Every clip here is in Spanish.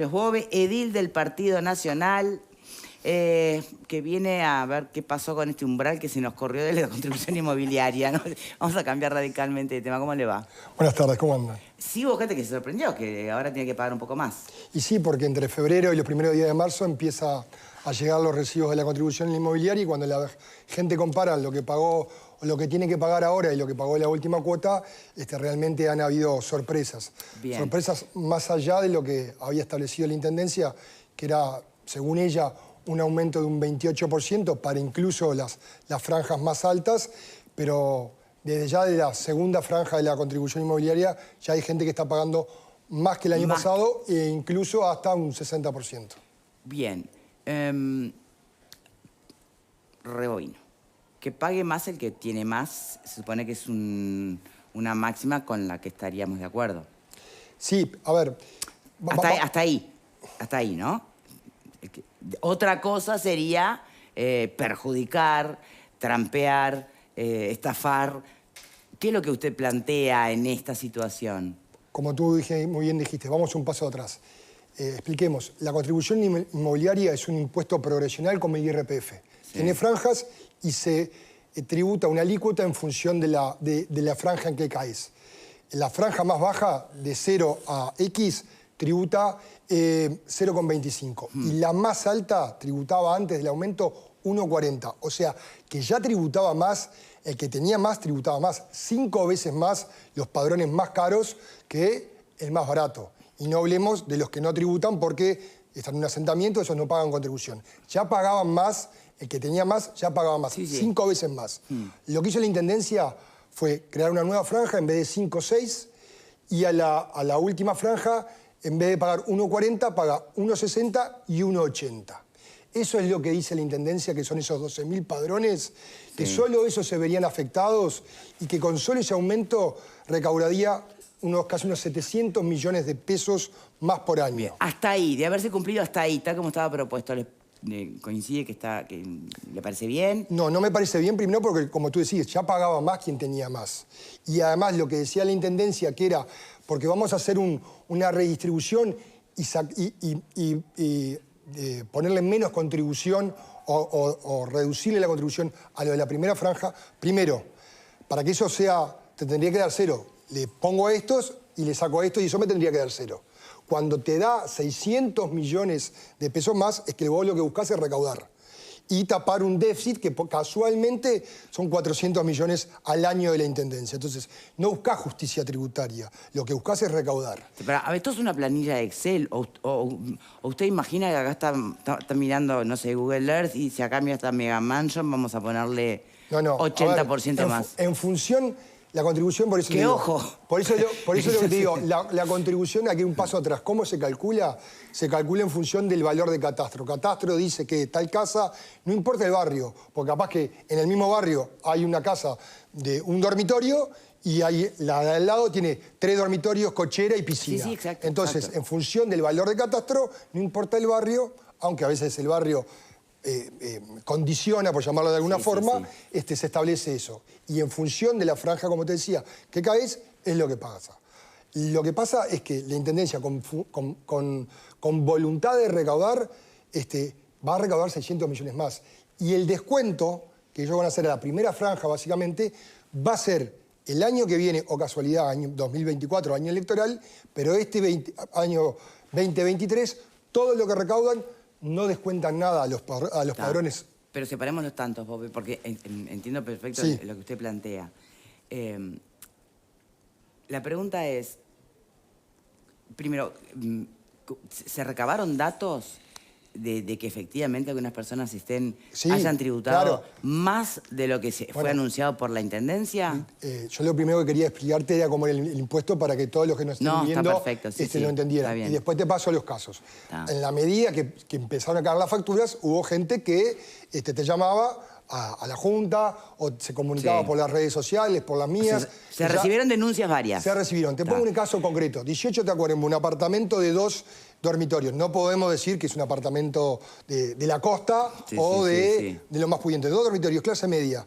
Bove, edil del Partido Nacional, que viene a ver qué pasó con este umbral que se nos corrió de la contribución inmobiliaria, ¿no? Vamos a cambiar radicalmente de tema. ¿Cómo le va? Buenas tardes, ¿cómo andan? Sí, hubo gente que se sorprendió, que ahora tiene que pagar un poco más. Y sí, porque entre febrero y los primeros días de marzo empieza a llegar los recibos de la contribución inmobiliaria y cuando la gente compara lo que pagó o lo que tiene que pagar ahora y lo que pagó en la última cuota, realmente han habido sorpresas. Bien. Sorpresas más allá de lo que había establecido la Intendencia, que era, según ella, un aumento de un 28% para incluso las franjas más altas, pero desde ya de la segunda franja de la contribución inmobiliaria ya hay gente que está pagando más que el año pasado e incluso hasta un 60%. Bien. Rebobino. Que pague más el que tiene más, se supone que es una máxima con la que estaríamos de acuerdo. Sí, a ver... Hasta ahí, ¿no? Otra cosa sería perjudicar, trampear, estafar. ¿Qué es lo que usted plantea en esta situación? Como tú muy bien dijiste, vamos un paso atrás. Expliquemos, la contribución inmobiliaria es un impuesto progresional como el IRPF. Sí. Tiene franjas y se tributa una alícuota en función de la franja en que caes. La franja más baja, de 0 a X, tributa 0,25. Y la más alta tributaba antes del aumento 1,40. O sea, que ya tributaba más, el que tenía más tributaba más, 5 veces más los padrones más caros que el más barato. Y no hablemos de los que no tributan porque están en un asentamiento, esos no pagan contribución. Ya pagaban más, el que tenía más ya pagaba más, sí. 5 veces más. Lo que hizo la Intendencia fue crear una nueva franja en vez de 5 o 6 y a la última franja, en vez de pagar 1,40, paga 1,60 y 1,80. Eso es lo que dice la Intendencia, que son esos 12.000 padrones, que solo esos se verían afectados y que con solo ese aumento recaudaría casi unos 700 millones de pesos más por año. Bien. Hasta ahí, de haberse cumplido hasta ahí, tal como estaba propuesto, ¿coincide que le parece bien? No, no me parece bien, primero porque, como tú decís, ya pagaba más quien tenía más. Y además lo que decía la Intendencia, que era, porque vamos a hacer una redistribución y ponerle menos contribución o reducirle la contribución a lo de la primera franja, primero, para que eso sea, te tendría que dar 0. Le pongo a estos y le saco a estos y eso me tendría que dar 0. Cuando te da 600 millones de pesos más, es que vos lo que buscás es recaudar. Y tapar un déficit que casualmente son 400 millones al año de la Intendencia. Entonces, no buscás justicia tributaria, lo que buscás es recaudar. Pero, a ver, ¿esto es una planilla de Excel? ¿O usted imagina que acá está mirando, no sé, Google Earth y si acá mira esta Mega Mansion, vamos a ponerle 80% más? En función... La contribución, por eso ¡Qué ojo! Por eso lo que te digo, la contribución, aquí un paso atrás. ¿Cómo se calcula? Se calcula en función del valor de catastro. Catastro dice que tal casa, no importa el barrio, porque capaz que en el mismo barrio hay una casa de un dormitorio y la de al lado tiene 3 dormitorios, cochera y piscina. Sí, exacto. Entonces, exacto. En función del valor de catastro, no importa el barrio, aunque a veces el barrio... condiciona, por llamarlo de alguna forma, se establece eso. Y en función de la franja, como te decía, que caes, es lo que pasa. Lo que pasa es que la Intendencia, con voluntad de recaudar, va a recaudar 600 millones más. Y el descuento, que ellos van a hacer a la primera franja, básicamente, va a ser el año que viene, o casualidad, año 2024, año electoral, pero año 2023, todo lo que recaudan no descuentan nada a los padrones. Pero separemos los tantos, Bove, porque entiendo perfecto lo que usted plantea. La pregunta es, primero, ¿se recabaron datos de que efectivamente algunas personas hayan tributado más de lo que fue anunciado por la Intendencia? Yo lo primero que quería explicarte era cómo era el impuesto para que todos los que nos estén viendo lo entendieran. Y después te paso a los casos. En la medida que empezaron a caer las facturas, hubo gente que te llamaba a la Junta o se comunicaba por las redes sociales, por las mías. Se recibieron denuncias varias. Se recibieron. Te pongo un caso concreto. 18 Tacuarembó, un apartamento de 2 dormitorios. No podemos decir que es un apartamento de la costa o de lo más pudiente. 2 dormitorios, clase media.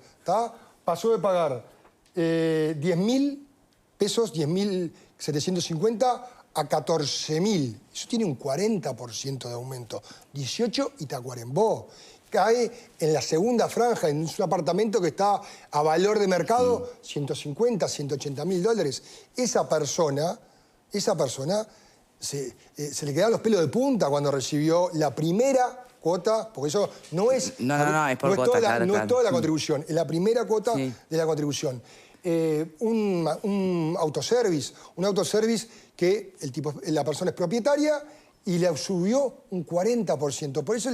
Pasó de pagar 10.000 pesos, 10.750, a 14.000. Eso tiene un 40% de aumento. 18 y Tacuarembó. Cae en la segunda franja, en un apartamento que está a valor de mercado 150, 180 mil dólares. Esa persona se le quedaron los pelos de punta cuando recibió la primera cuota, porque eso no es... No, es por cuota, no es toda la contribución, es la primera cuota de la contribución. Un autoservice que la persona es propietaria y le subió un 40%. Por eso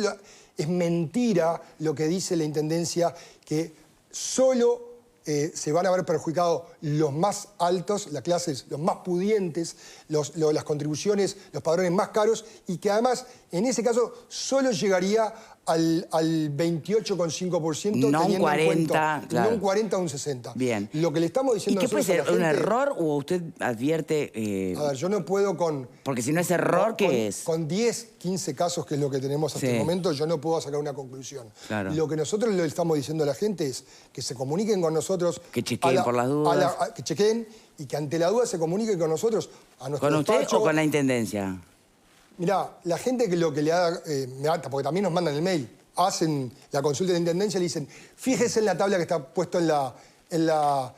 es mentira lo que dice la Intendencia, que solo se van a ver perjudicados los más altos, las clases, los más pudientes, las contribuciones, los padrones más caros, y que además, en ese caso, solo llegaría al 28,5%. No un 40, claro. No un 40 o un 60. Bien. Lo que le estamos diciendo ¿Y qué puede ser? a la gente, ¿Un error o usted advierte...? A ver, yo no puedo Porque si no es error, ¿qué es? Con 10, 15 casos, que es lo que tenemos hasta el momento, yo no puedo sacar una conclusión. Claro. Lo que nosotros le estamos diciendo a la gente es que se comuniquen con nosotros. Que chequeen por las dudas. Que chequeen y que ante la duda se comuniquen con nosotros. A nuestro ¿Con usted despacho. o con la Intendencia? Mirá, la gente que lo que le haga, porque también nos mandan el mail, hacen la consulta de la Intendencia y le dicen, fíjese en la tabla que está puesto en la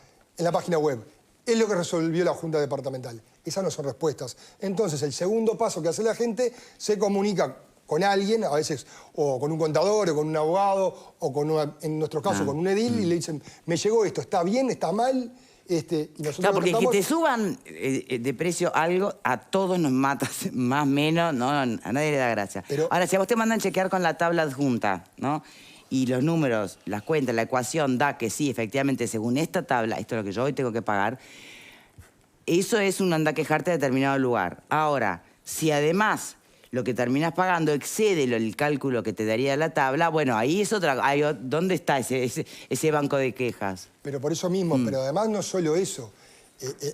página web. Es lo que resolvió la Junta Departamental. Esas no son respuestas. Entonces, el segundo paso que hace la gente, se comunica con alguien, a veces o con un contador, o con un abogado, o en nuestro caso con un edil, y le dicen, me llegó esto, ¿está bien? ¿Está mal? Y nosotros claro, porque que te suban de precio algo, a todos nos mata, más o menos, no, a nadie le da gracia. Ahora, si a vos te mandan chequear con la tabla adjunta, ¿no? Y los números, las cuentas, la ecuación da que sí, efectivamente, según esta tabla, esto es lo que yo hoy tengo que pagar, eso es un anda a quejarte de determinado lugar. Ahora, si además lo que terminás pagando excede el cálculo que te daría la tabla, bueno, ahí es otra... ¿Dónde está ese banco de quejas? Pero por eso mismo, pero además no solo eso.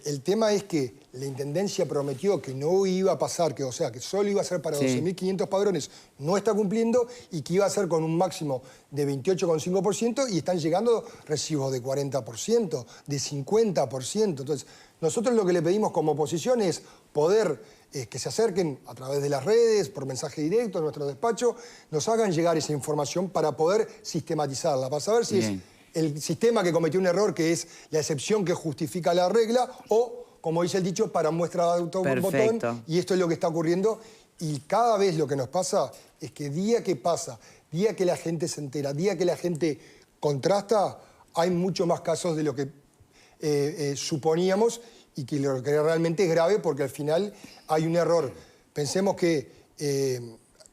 El tema es que la Intendencia prometió que no iba a pasar, que solo iba a ser para 12.500 padrones, no está cumpliendo, y que iba a ser con un máximo de 28,5%, y están llegando recibos de 40%, de 50%. Entonces, nosotros lo que le pedimos como oposición es poder que se acerquen a través de las redes, por mensaje directo, a nuestro despacho, nos hagan llegar esa información para poder sistematizarla, para saber si es el sistema que cometió un error, que es la excepción que justifica la regla, o, como dice el dicho, para muestra de autobotón, y esto es lo que está ocurriendo. Y cada vez lo que nos pasa es que día que pasa, día que la gente se entera, día que la gente contrasta, hay mucho más casos de lo que suponíamos, y que lo que realmente es grave, porque al final hay un error. Pensemos que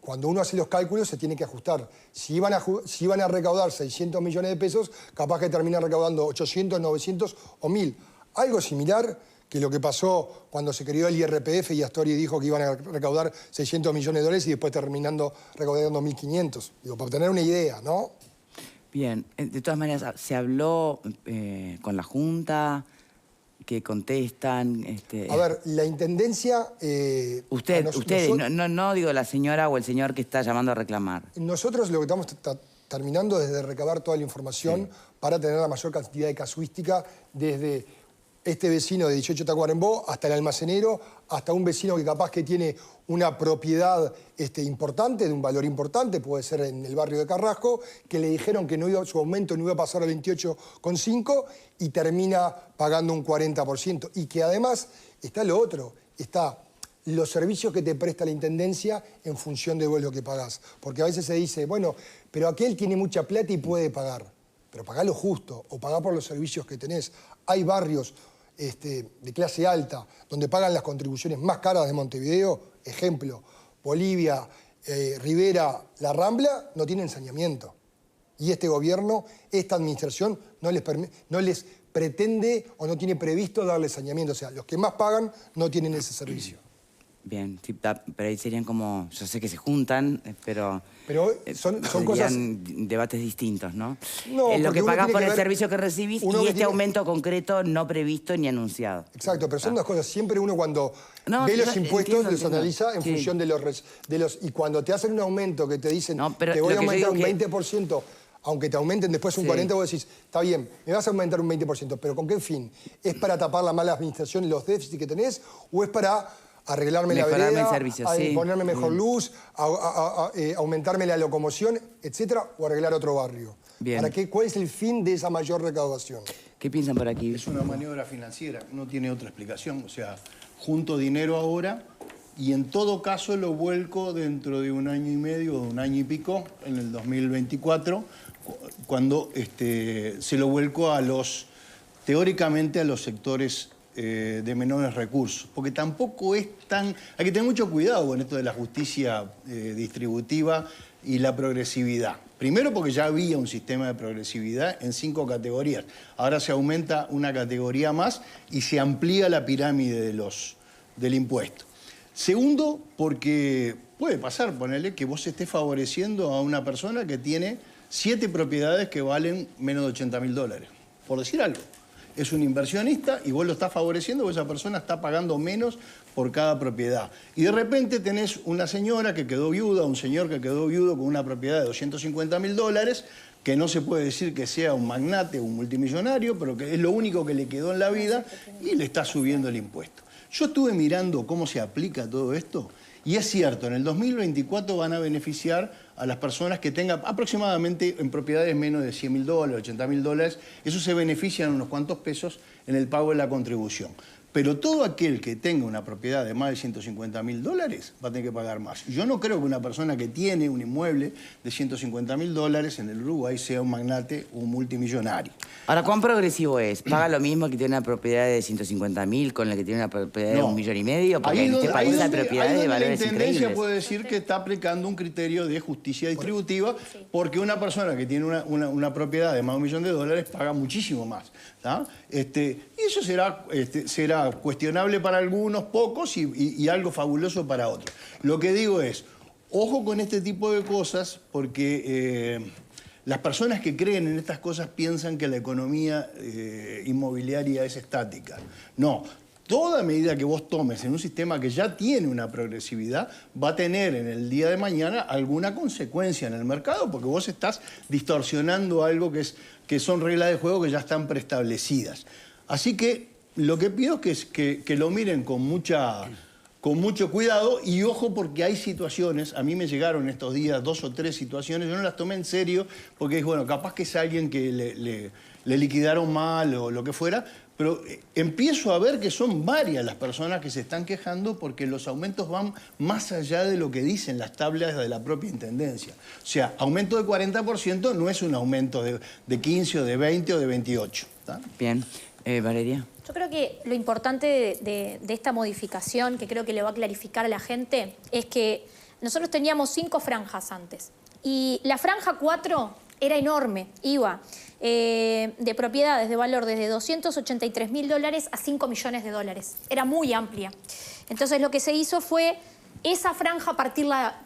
cuando uno hace los cálculos se tiene que ajustar. Si iban a recaudar 600 millones de pesos, capaz que terminan recaudando 800, 900 o 1.000. Algo similar que lo que pasó cuando se creó el IRPF y Astori dijo que iban a recaudar 600 millones de dólares y después terminando recaudando 1.500. Digo, para tener una idea, ¿no? Bien. De todas maneras, ¿se habló con la Junta? ¿Que contestan? A ver, la Intendencia... Ustedes, no digo la señora o el señor que está llamando a reclamar. Nosotros lo que estamos terminando es de recabar toda la información para tener la mayor cantidad de casuística, desde este vecino de 18 Tacuarembó hasta el almacenero, hasta un vecino que capaz que tiene una propiedad importante, de un valor importante, puede ser en el barrio de Carrasco, que le dijeron que su aumento no iba a pasar al 28,5 y termina pagando un 40%. Y que además está lo otro, está los servicios que te presta la Intendencia en función de vos lo que pagás. Porque a veces se dice, bueno, pero aquel tiene mucha plata y puede pagar. Pero pagá lo justo, o pagá por los servicios que tenés. Hay barrios de clase alta, donde pagan las contribuciones más caras de Montevideo, ejemplo, Bolivia, Rivera, La Rambla, no tienen saneamiento. Y este gobierno, esta administración, no les pretende o no tiene previsto darles saneamiento. O sea, los que más pagan no tienen ese servicio. Bien, sí, pero ahí serían como... Yo sé que se juntan, pero son cosas... debates distintos, ¿no? No, lo que pagás por el servicio que recibís y aumento concreto no previsto ni anunciado. Exacto, pero son dos cosas. Siempre uno cuando ve los impuestos los analiza en función de los... Y cuando te hacen un aumento que te dicen te voy a aumentar un 20%, aunque te aumenten después un 40%, vos decís, está bien, me vas a aumentar un 20%, pero ¿con qué fin? ¿Es para tapar la mala administración y los déficits que tenés o es para arreglarme la Mejorarme vereda, el servicio, a sí. ponerme mejor luz, aumentarme la locomoción, etcétera, o arreglar otro barrio. Bien. ¿Para qué? ¿Cuál es el fin de esa mayor recaudación? ¿Qué piensan por aquí? Es una maniobra financiera, no tiene otra explicación. O sea, junto dinero ahora y en todo caso lo vuelco dentro de 1 año y medio o 1 año y pico, en el 2024, cuando se lo vuelco teóricamente a los sectores de menores recursos. Porque tampoco es tan... Hay que tener mucho cuidado con esto de la justicia distributiva y la progresividad. Primero porque ya había un sistema de progresividad en 5 categorías. Ahora se aumenta una categoría más y se amplía la pirámide del impuesto. Segundo, porque puede pasar, ponele, que vos estés favoreciendo a una persona que tiene 7 propiedades que valen menos de $80.000, por decir algo. Es un inversionista y vos lo estás favoreciendo porque esa persona está pagando menos por cada propiedad. Y de repente tenés una señora que quedó viuda, un señor que quedó viudo con una propiedad de $250.000, que no se puede decir que sea un magnate o un multimillonario, pero que es lo único que le quedó en la vida y le está subiendo el impuesto. Yo estuve mirando cómo se aplica todo esto y es cierto, en el 2024 van a beneficiar a las personas que tengan aproximadamente en propiedades menos de $100.000, $80.000. Eso se benefician unos cuantos pesos en el pago de la contribución. Pero todo aquel que tenga una propiedad de más de $150.000 va a tener que pagar más. Yo no creo que una persona que tiene un inmueble de $150.000 en el Uruguay sea un magnate o un multimillonario. Ahora, ¿cuán progresivo es? ¿Paga lo mismo que tiene una propiedad de 150.000 con la que tiene una propiedad de 1,5 millones? Porque en este país hay propiedades de valores la Intendencia increíbles. puede decir que está aplicando un criterio de justicia distributiva porque una persona que tiene una propiedad de más de $1 millón paga muchísimo más. Y eso será cuestionable para algunos, pocos, y algo fabuloso para otros. Lo que digo es, ojo con este tipo de cosas porque las personas que creen en estas cosas piensan que la economía inmobiliaria es estática. No. Toda medida que vos tomes en un sistema que ya tiene una progresividad va a tener en el día de mañana alguna consecuencia en el mercado porque vos estás distorsionando algo que son reglas de juego que ya están preestablecidas. Así que lo que pido es que lo miren con mucho cuidado y ojo porque hay situaciones, a mí me llegaron estos días 2 o 3 situaciones, yo no las tomé en serio porque es bueno, capaz que es alguien que le liquidaron mal o lo que fuera, pero empiezo a ver que son varias las personas que se están quejando porque los aumentos van más allá de lo que dicen las tablas de la propia Intendencia. O sea, aumento de 40% no es un aumento de 15 o de 20 o de 28. ¿Está? Bien. Valeria. Yo creo que lo importante de esta modificación, que creo que le va a clarificar a la gente, es que nosotros teníamos 5 franjas antes. Y la franja 4 era enorme, iba de propiedades de valor desde $283.000 a $5 millones. Era muy amplia. Entonces lo que se hizo fue esa franja partirla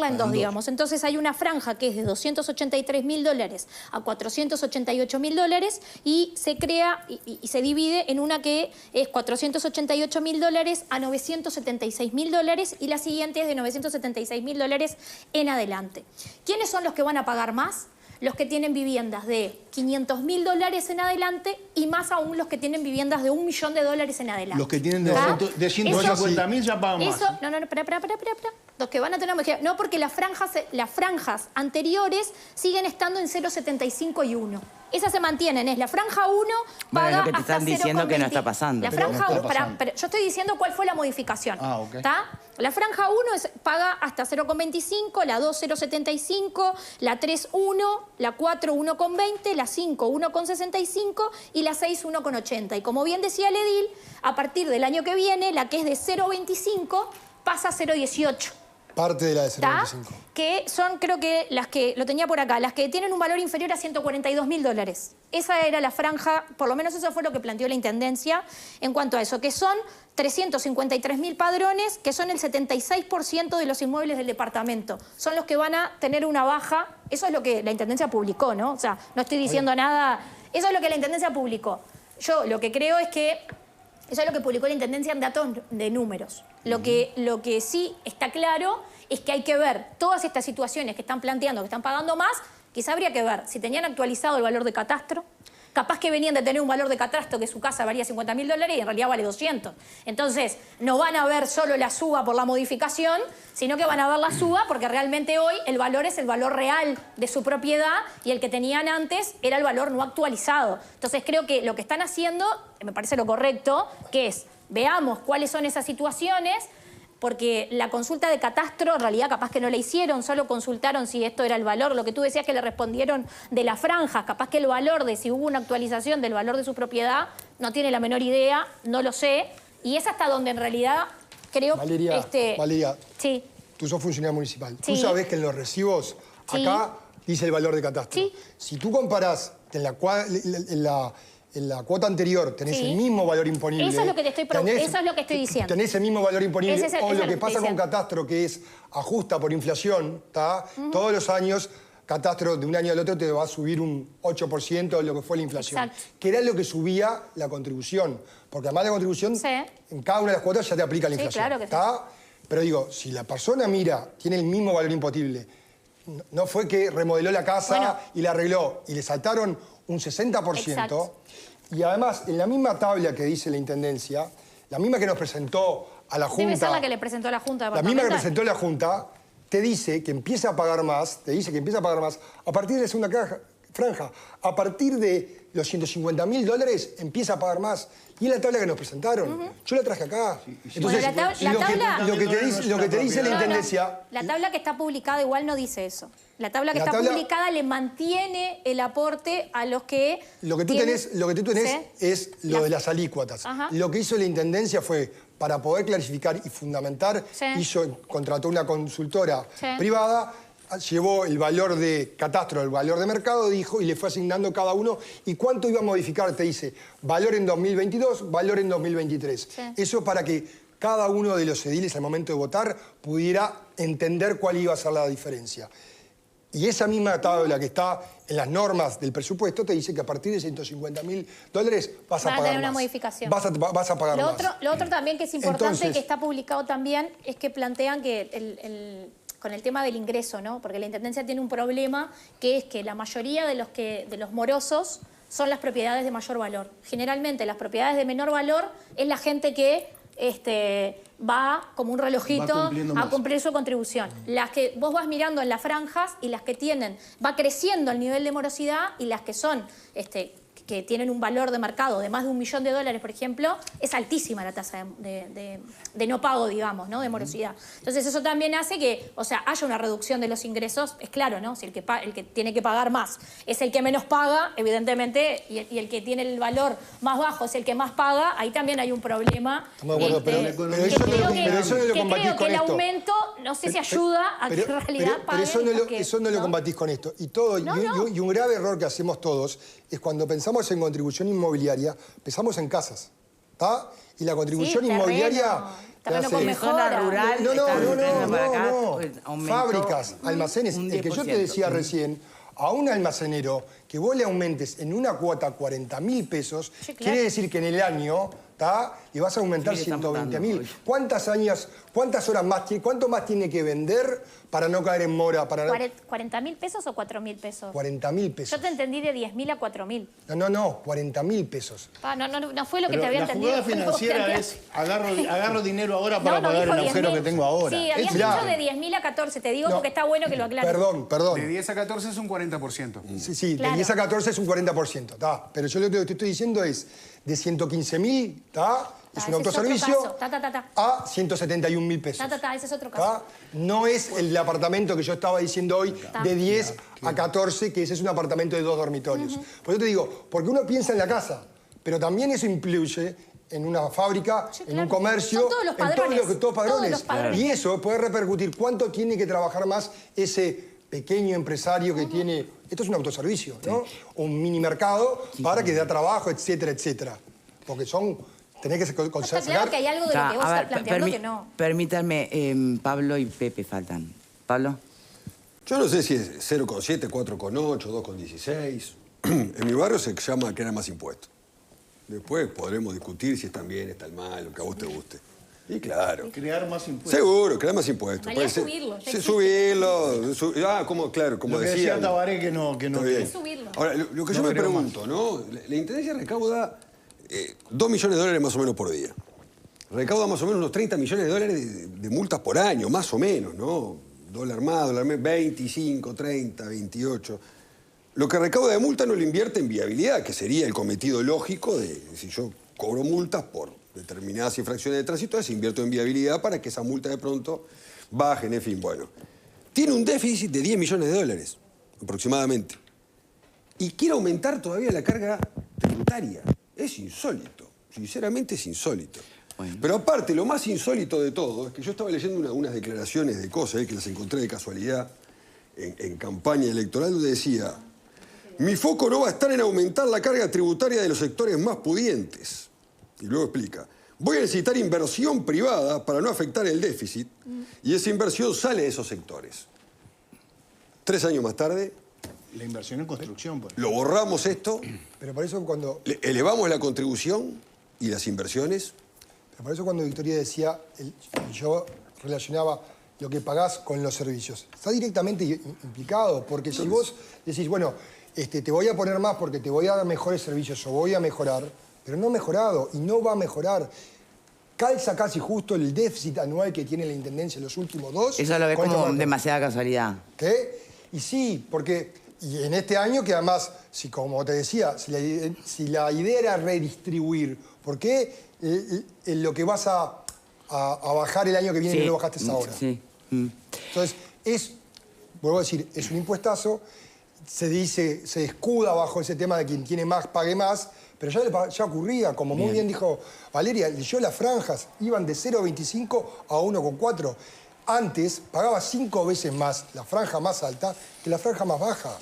en dos, digamos. Entonces hay una franja que es de $283.000 a $488.000 y se crea y se divide en una que es $488.000 a $976.000 y la siguiente es de $976.000 en adelante. ¿Quiénes son los que van a pagar más? Los que tienen viviendas de $500.000 en adelante y más aún los que tienen viviendas de $1 millón en adelante. Los que tienen de 150.000 ya pagan más. No, espera. Los que van a tener... No, porque las franjas anteriores siguen estando en 0,75 y 1. Esas se mantienen, es la franja 1 paga lo que te hasta están diciendo 0,20. que no está pasando. La franja 1, pero yo estoy diciendo cuál fue la modificación. Ah, ok. ¿Está? La franja 1 paga hasta 0,25, la 2 0,75, la 3 1, la 4 1,20, la 5 1,65 y la 6 1,80. Y como bien decía el edil, a partir del año que viene, la que es de 0,25 pasa a 0,18. Parte de la de 0,25. Que son, creo que las que, lo tenía por acá, las que tienen un valor inferior a $142.000. Esa era la franja, por lo menos eso fue lo que planteó la Intendencia en cuanto a eso, que son 353.000 padrones, que son el 76% de los inmuebles del departamento. Son los que van a tener una baja, eso es lo que la Intendencia publicó, ¿no? O sea, no estoy diciendo nada, eso es lo que la Intendencia publicó. Yo lo que creo es que eso es lo que publicó la Intendencia en datos de números. Lo que sí está claro es que hay que ver todas estas situaciones que están planteando, que están pagando más, quizá habría que ver si tenían actualizado el valor de catastro, capaz que venían de tener un valor de catastro que su casa valía $50.000 y en realidad vale 200. Entonces, no van a ver solo la suba por la modificación, sino que van a ver la suba porque realmente hoy el valor es el valor real de su propiedad y el que tenían antes era el valor no actualizado. Entonces, creo que lo que están haciendo, me parece lo correcto, que es, veamos cuáles son esas situaciones, porque la consulta de catastro, en realidad capaz que no la hicieron, solo consultaron si esto era el valor. Lo que tú decías que le respondieron de las franjas, capaz que el valor de si hubo una actualización del valor de su propiedad, no tiene la menor idea, no lo sé. Y es hasta donde en realidad creo... Valeria, sí. Tú sos funcionaria municipal. Sí. Tú sabés que en los recibos, acá dice el valor de catastro. Sí. Si tú comparás que en la cuota anterior tenés el mismo valor imponible. Eso es lo que estoy diciendo. Tenés el mismo valor imponible. O lo que pasa con diciendo. catastro, que es ajusta por inflación, ¿tá? Todos los años, catastro de un año al otro te va a subir un 8% de lo que fue la inflación. Exacto. Que era lo que subía la contribución. Porque además la contribución, en cada una de las cuotas ya te aplica la inflación. Claro que ¿tá? Pero digo, si la persona tiene el mismo valor imponible, no fue que remodeló la casa y la arregló y le saltaron un 60%. Exacto. Y además, en la misma tabla que dice la Intendencia, la misma que nos presentó a la Junta... Debe ser la que le presentó a la Junta La misma que presentó la Junta, te dice que empieza a pagar más, a partir de la segunda franja. A partir de los $150.000 empieza a pagar más. Y es la tabla que nos presentaron. Yo la traje acá. Entonces, lo que te dice la Intendencia... La tabla que está publicada igual no dice eso. La tabla que está publicada le mantiene el aporte a los que... Lo que tú tenés es lo de las alícuotas. Lo que hizo la Intendencia fue, para poder clarificar y fundamentar, contrató una consultora privada, llevó el valor de catastro, el valor de mercado, dijo, y le fue asignando cada uno. ¿Y cuánto iba a modificar? Te dice, valor en 2022, valor en 2023. Eso para que cada uno de los ediles al momento de votar pudiera entender cuál iba a ser la diferencia. Y esa misma tabla que está en las normas del presupuesto te dice que a partir de $150.000 vas a pagar tener más. una modificación. Vas a pagar más. Lo otro también que es importante, Entonces, que está publicado también, es que plantean que con el tema del ingreso, ¿no? Porque la Intendencia tiene un problema, que es que la mayoría de los morosos son las propiedades de mayor valor. Generalmente las propiedades de menor valor es la gente que va como un relojito a cumplir su contribución. Las que vos vas mirando en las franjas y las que tienen, va creciendo el nivel de morosidad, y las que son que tienen un valor de mercado de más de $1 millón, por ejemplo, es altísima la tasa de no pago, digamos, ¿no? De morosidad. Entonces eso también hace que, o sea, haya una reducción de los ingresos, es claro, ¿no? Si el que tiene que pagar más es el que menos paga, evidentemente, y el que tiene el valor más bajo es el que más paga, ahí también hay un problema. Estamos de acuerdo, pero eso no lo combatís con esto. Que el aumento, no sé si ayuda a que en realidad paguen. Pero eso no lo combatís con esto. Y un grave error que hacemos todos es cuando pensamos en contribución inmobiliaria, pensamos en casas, ¿está? Y la contribución inmobiliaria... Terreno con mejora rural. No. Fábricas, almacenes. El que yo te decía recién, a un almacenero que vos le aumentes en una cuota 40.000 pesos, quiere decir que en el año... y vas a aumentar 120.000. ¿Cuántas horas más, cuánto más tiene que vender para no caer en mora? ¿40.000 pesos o 4.000 pesos? 40.000 pesos. Yo te entendí de 10.000 a 4.000. No, 40.000 pesos. No fue lo que te había entendido. La jugada financiera es agarro dinero ahora para pagar el agujero que tengo ahora. Sí, habías dicho de 10.000 a 14. Te digo porque está bueno que lo aclares. Perdón. De 10 a 14 es un 40%. Sí, de 10 a 14 es un 40%. Pero yo lo que te estoy diciendo es de 115.000, es un autoservicio, a 171.000 pesos. Ese es otro caso. No es el apartamento que yo estaba diciendo hoy de 10 a 14, que ese es un apartamento de 2 dormitorios. Por eso te digo, porque uno piensa en la casa, pero también eso influye en una fábrica, en un comercio, son todos los padrones, en todos los padrones. Y eso puede repercutir cuánto tiene que trabajar más ese pequeño empresario que tiene... Esto es un autoservicio, ¿no? Un mini mercado para que dé trabajo, etcétera, etcétera. Porque tenés que sacar... Está claro que hay algo de lo que vos estás planteando que no. Permítanme, Pablo y Pepe faltan. ¿Pablo? Yo no sé si es 0,7, 4,8, 2,16. En mi barrio se llama que era más impuestos. Después podremos discutir si están bien, están mal, lo que a vos te guste. Y claro. Crear más impuestos. Seguro, crear más impuestos. En realidad Puede ser- subirlo, ya Sí, existe. subirlo. Como, claro, como Lo que decía. decía Tabaré que no Está bien. Es subirlo. Ahora, lo que No yo me creo pregunto, ¿no? La Intendencia recauda 2 millones de dólares más o menos por día. Recauda más o menos unos 30 millones de dólares de multas por año, más o menos, ¿no? Dólar más, dólar menos, 25, 30, 28. Lo que recauda de multa no lo invierte en viabilidad, que sería el cometido lógico de si yo cobro multas por determinadas infracciones de tránsito, las invierto en viabilidad para que esa multa de pronto bajen, en fin, bueno. Tiene un déficit de 10 millones de dólares, aproximadamente. Y quiere aumentar todavía la carga tributaria. Es insólito, sinceramente es insólito. Bueno. Pero aparte, lo más insólito de todo es que yo estaba leyendo unas declaraciones de cosas que las encontré de casualidad en campaña electoral, donde decía: mi foco no va a estar en aumentar la carga tributaria de los sectores más pudientes. Y luego explica: voy a necesitar inversión privada para no afectar el déficit, y esa inversión sale de esos sectores. 3 años más tarde, La inversión en construcción, por ejemplo. lo borramos esto, Pero por eso cuando elevamos la contribución y las inversiones. Victoria decía, yo relacionaba lo que pagás con los servicios. Está directamente implicado, porque si vos decís, bueno, te voy a poner más porque te voy a dar mejores servicios o voy a mejorar, pero no ha mejorado y no va a mejorar. Calza casi justo el déficit anual que tiene la Intendencia en los últimos 2. Eso lo ves con estos como marcos. demasiada casualidad. ¿Qué? Y sí, porque y en este año que además, si como te decía, si la idea era redistribuir, ¿por qué lo que vas a bajar el año que viene no lo bajaste ahora? Sí. Entonces, vuelvo a decir, es un impuestazo, se escuda bajo ese tema de quien tiene más pague más, pero ya ocurría, como muy bien dijo Valeria, yo las franjas iban de 0,25 a 1,4. Antes pagaba 5 veces más la franja más alta que la franja más baja.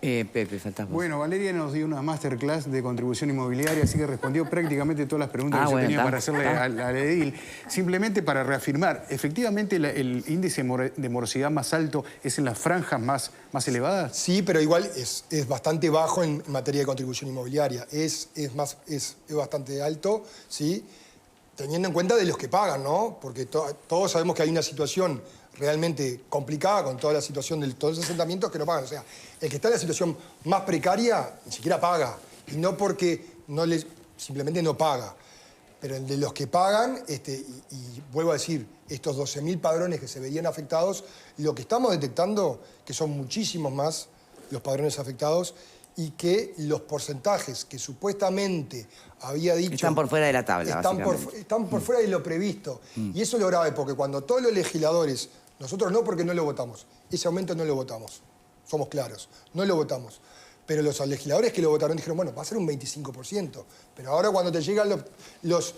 Pepe, faltás vos. Bueno, Valeria nos dio una masterclass de contribución inmobiliaria, así que respondió prácticamente todas las preguntas que yo bueno, tenía está, para hacerle al edil. Simplemente para reafirmar, ¿efectivamente el índice de morosidad más alto es en las franjas más elevadas? Sí, pero igual es bastante bajo en materia de contribución inmobiliaria. Es bastante alto, ¿sí? Teniendo en cuenta de los que pagan, ¿no? Porque todos sabemos que hay una situación realmente complicada con toda la situación de todos los asentamientos que no pagan. O sea, el que está en la situación más precaria ni siquiera paga. Y no porque simplemente no paga. Pero el de los que pagan, y vuelvo a decir, estos 12.000 padrones que se verían afectados, lo que estamos detectando, que son muchísimos más los padrones afectados, y que los porcentajes que supuestamente había dicho... Están por fuera de la tabla, Están por fuera de lo previsto. Y eso es lo grave, porque cuando todos los legisladores, nosotros no porque no lo votamos, ese aumento no lo votamos, somos claros, no lo votamos. Pero los legisladores que lo votaron dijeron, bueno, va a ser un 25%. Pero ahora cuando te llegan los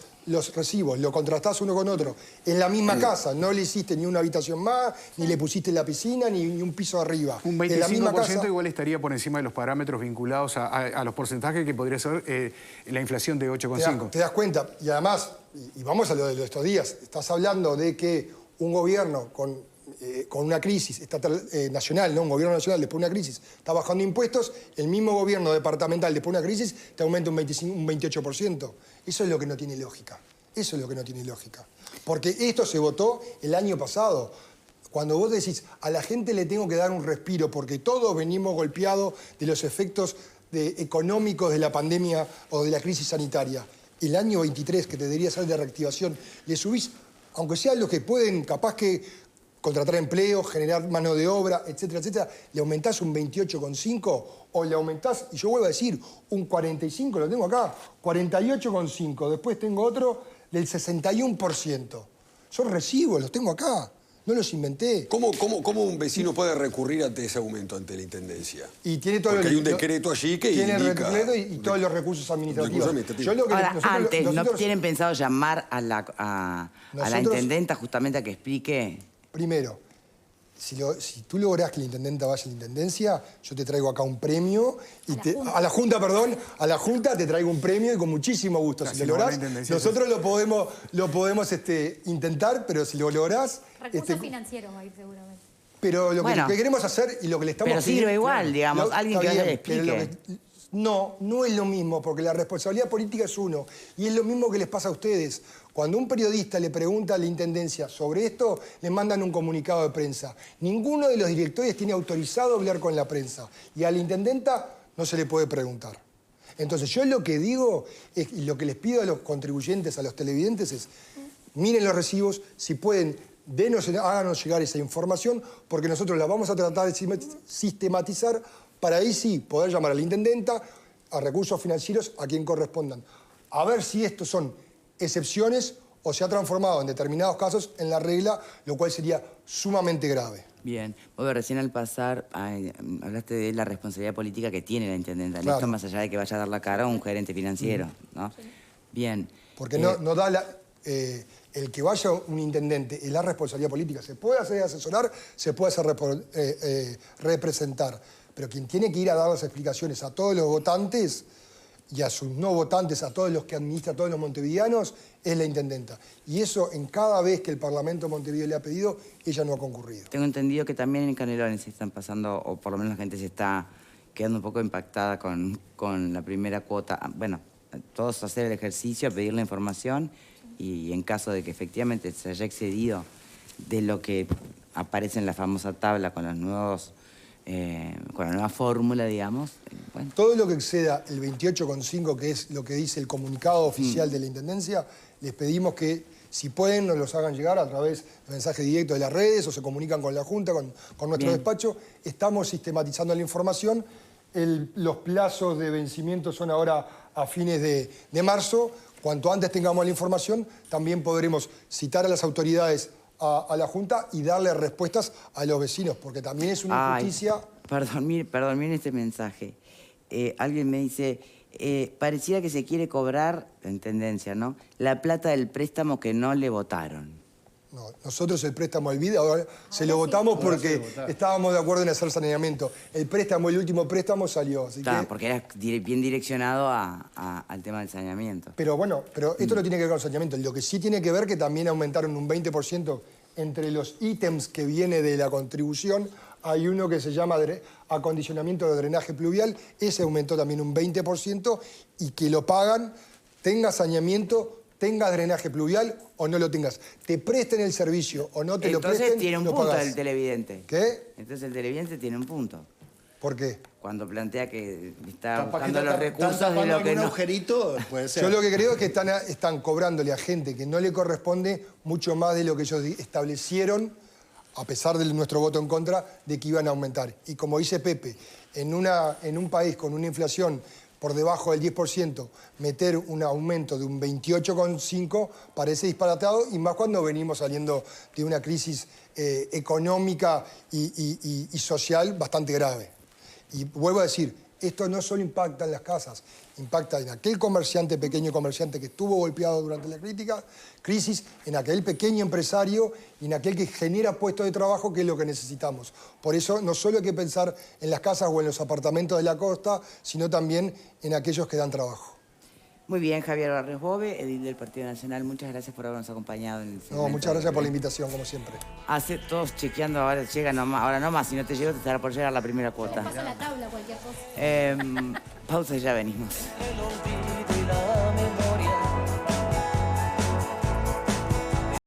recibos, lo contrastás uno con otro, en la misma casa, no le hiciste ni una habitación más, ni le pusiste la piscina, ni un piso arriba. Un 25% en la misma casa, igual estaría por encima de los parámetros vinculados a los porcentajes que podría ser la inflación de 8,5. te das cuenta. Y además, y vamos a lo de estos días, estás hablando de que un gobierno con una crisis estatal, nacional, ¿no? Un gobierno nacional después de una crisis está bajando impuestos, el mismo gobierno departamental después de una crisis te aumenta un 28%. Eso es lo que no tiene lógica. Eso es lo que no tiene lógica. Porque esto se votó el año pasado. Cuando vos decís, a la gente le tengo que dar un respiro porque todos venimos golpeados de los efectos económicos de la pandemia o de la crisis sanitaria. El año 23, que te debería ser de reactivación, le subís, aunque sea los que pueden, capaz que contratar empleo, generar mano de obra, etcétera, etcétera, le aumentás un 28,5 o le aumentás, y yo vuelvo a decir, un 45, lo tengo acá, 48,5, después tengo otro del 61%. Son recibos, los tengo acá, no los inventé. ¿Cómo un vecino puede recurrir ante ese aumento ante la Intendencia? Y tiene todo Porque hay un decreto allí que tiene indica... decreto y todos los recursos administrativos. Ahora, antes, ¿no tienen pensado llamar a la intendenta justamente a que explique? Primero, si tú lográs que la intendenta vaya a la intendencia, yo te traigo acá un premio. A la Junta te traigo un premio y con muchísimo gusto. Si lo lográs, nosotros lo podemos intentar, pero si lo lográs... Recursos financieros va a ir seguramente. Pero lo que queremos hacer y lo que le estamos pidiendo... Pero sirve igual, digamos, alguien que vaya y explique. No, no es lo mismo, porque la responsabilidad política es uno. Y es lo mismo que les pasa a ustedes. Cuando un periodista le pregunta a la Intendencia sobre esto, le mandan un comunicado de prensa. Ninguno de los directores tiene autorizado hablar con la prensa. Y a la Intendenta no se le puede preguntar. Entonces, yo lo que digo, y lo que les pido a los contribuyentes, a los televidentes es, miren los recibos, si pueden, háganos llegar esa información, porque nosotros la vamos a tratar de sistematizar para ahí sí poder llamar a la Intendenta, a recursos financieros, a quien correspondan. A ver si estos son excepciones o se ha transformado en determinados casos en la regla, lo cual sería sumamente grave. Bien. Vos recién al pasar hablaste de la responsabilidad política que tiene la Intendenta. Claro. Esto más allá de que vaya a dar la cara a un gerente financiero, ¿no? Sí. Bien. Porque no da el que vaya un intendente es la responsabilidad política. Se puede hacer asesorar, se puede hacer representar. Pero quien tiene que ir a dar las explicaciones a todos los votantes y a sus no votantes, a todos los que administra, a todos los montevideanos, es la Intendenta. Y eso, en cada vez que el Parlamento de Montevideo le ha pedido, ella no ha concurrido. Tengo entendido que también en Canelones se están pasando, o por lo menos la gente se está quedando un poco impactada con la primera cuota. Bueno, todos hacer el ejercicio, pedir la información y en caso de que efectivamente se haya excedido de lo que aparece en la famosa tabla con los nuevos... con la nueva fórmula, digamos. Bueno. Todo lo que exceda el 28,5, que es lo que dice el comunicado oficial de la Intendencia, les pedimos que, si pueden, nos los hagan llegar a través de mensaje directo de las redes o se comunican con la Junta, con nuestro despacho. Estamos sistematizando la información. Los plazos de vencimiento son ahora a fines de marzo. Cuanto antes tengamos la información, también podremos citar a las autoridades a la Junta y darle respuestas a los vecinos, porque también es una injusticia... Perdón, miren este mensaje. Alguien me dice, pareciera que se quiere cobrar, en tendencia, ¿no?, la plata del préstamo que no le votaron. No, nosotros el préstamo del BID ahora se lo votamos porque estábamos de acuerdo en hacer saneamiento. El préstamo, el último préstamo salió, así que... porque era bien direccionado al tema del saneamiento. Pero bueno, esto no tiene que ver con saneamiento. Lo que sí tiene que ver que también aumentaron un 20% entre los ítems que viene de la contribución. Hay uno que se llama acondicionamiento de drenaje pluvial. Ese aumentó también un 20% y que lo pagan, tenga saneamiento, tengas drenaje pluvial o no lo tengas. Te presten el servicio o no te lo presten, Entonces tiene un punto pagás. el televidente. ¿Qué? Entonces el televidente tiene un punto. ¿Por qué? Cuando plantea que está Capaz buscando que los recursos de lo que no... agujerito, puede ser. Yo lo que creo es que están cobrándole a gente que no le corresponde mucho más de lo que ellos establecieron, a pesar de nuestro voto en contra, de que iban a aumentar. Y como dice Pepe, en un país con una inflación por debajo del 10%, meter un aumento de un 28,5% parece disparatado, y más cuando venimos saliendo de una crisis económica y social bastante grave. Y vuelvo a decir, esto no solo impacta en las casas, impacta en aquel pequeño comerciante que estuvo golpeado durante la crisis, en aquel pequeño empresario y en aquel que genera puestos de trabajo, que es lo que necesitamos. Por eso no solo hay que pensar en las casas o en los apartamentos de la costa, sino también en aquellos que dan trabajo. Muy bien, Javier Barrios Bove, edil del Partido Nacional. Muchas gracias por habernos acompañado en el segmento. No, muchas gracias por la invitación, como siempre. Todos chequeando, ahora llega nomás, ahora no más, si no te llegó te estará por llegar la primera cuota. Pasa la tabla, cualquier cosa. Pausa y ya venimos.